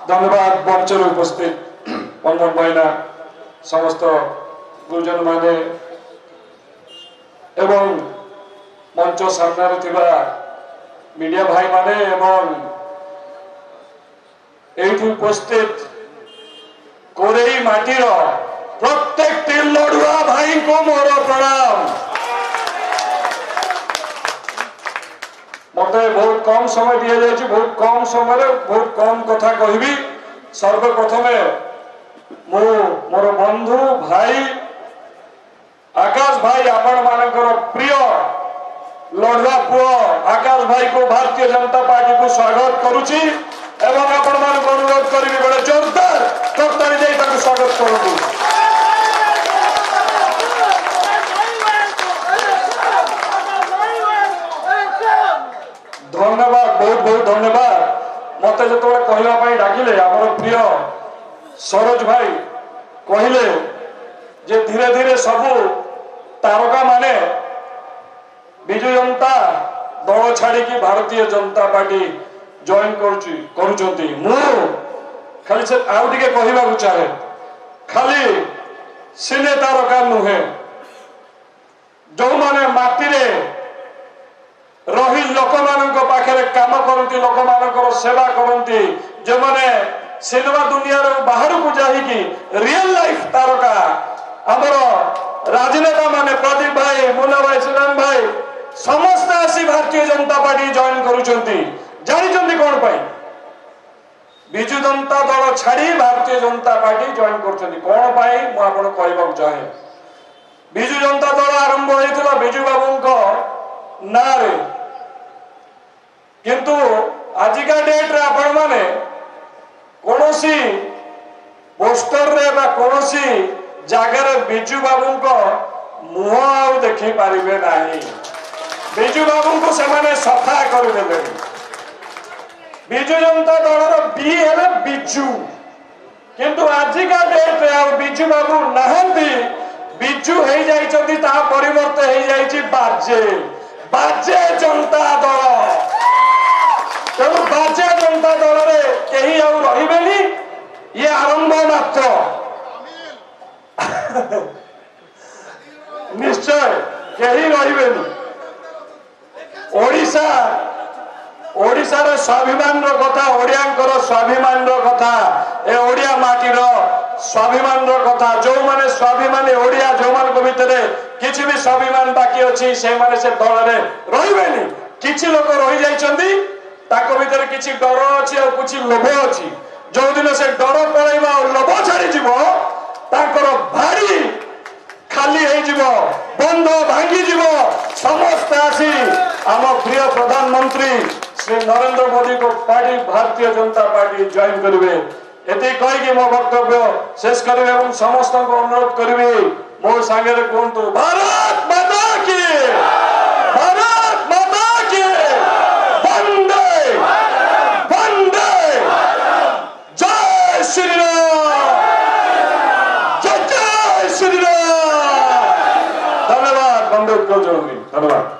धन्यवाद मंचर उपस्थित पंकज भाईना समस्त गुरुजन माने एवं मंच सामने मीडिया भाई माने एवं एठी उपस्थित कोरेई माटीर प्रत्येक लड़ुआ भाई को मोर प्रणाम। मत बहुत कम समय दि जाए, बहुत कम समय बहुत कम कथा कहबी। सर्वप्रथमे मोर बंधु भाई आकाश भाई आपण मानकर प्रिय लड़ुआ पुओ आकाश भाई को भारतीय जनता पार्टी को स्वागत करुची एवं आपण मान को अनुरोध करी बड़े जोरदार करताली दे स्वागत करूँ। धन्यवाद, बहुत बहुत धन्यवाद। मत जो कहवाई डाकिले आमर प्रिय सरोज भाई कहले जे धीरे धीरे सबू तारका माने विजु जनता दल छाड़ी भारतीय जनता पार्टी जॉइन करुचंती। खाली से आउ टिके कहवाक चाहे, खाली सिने तारका नुहे जो माने माटीरे रही लोक पाखे काम करती, लोक मान सेवा करती, जो माने सिनेमा दुनिया बाहर को जाकि रियल लाइफ तारका आमर राजनेता माने प्रदीप भाई, मुन्ना भाई, सुदान भाई समस्त आसी भारतीय जनता पार्टी जॉइन करुचंती। जानी कौन पाई विजु जनता दल छाड़ी भारतीय जनता पार्टी जॉइन करुचंती कौन पाई मु आपन कहबाक चाहे। विजु जनता दल आरंभ होइतिला विजु बाबू ना रे, किंतु आजिका डेट रे आपण माने कोनोसी पोस्टर रे बा कोनोसी जागर विजु बाबू मुह आउ देखि पारिबे नाही। विजु बाबू को से माने सफा कर देबे। विजु जनता दलर बी है बिजु, किंतु आजिका डेट रे आउ विजु बाबू नहंती। बिजु हे जाइछथि ता परिवर्ते हे जाइछि बाजे बाजे जनता दल। तेणु बाजे जनता दल रे केही आउ रहिबेनी, ये आरंभ मात्र। निश्चय केही रहिबेनी। ओडिशा ओडिशार स्वाभिमान कथा, ओडियांकर स्वाभिमान कथा, ए ओडिया माटीर स्वाभिमान कथा, जो माने स्वाभिमान ओडिया जो मान को भितरे किछि भी स्वाभिमान बाकी अछि से माने से दल रे रहिबेनी। किछि लोक रहि जाइछन्ती ताको भितरे किछि डर अछि और किछि लोभ अछि। जो दिन से डर पळैबा और लोभ छाड़ी जीवो ताकर भारी खाली हे जीवो, बंध भांगी जीवो। समस्त आसी आम प्रिय प्रधानमंत्री श्री नरेंद्र मोदी को party Bharatiya Janata party join करेंगे। ये कहीकि मो वक्तव्य शेष करेंगे और समस्त को अनुरोध करेंगे मो सांगे कहतु भारत माता की, भारत माता की, वंदे वंदे, जय श्री राम, जय जय श्री राम। धन्यवाद। बंदे उत्कल चौधरी, धन्यवाद।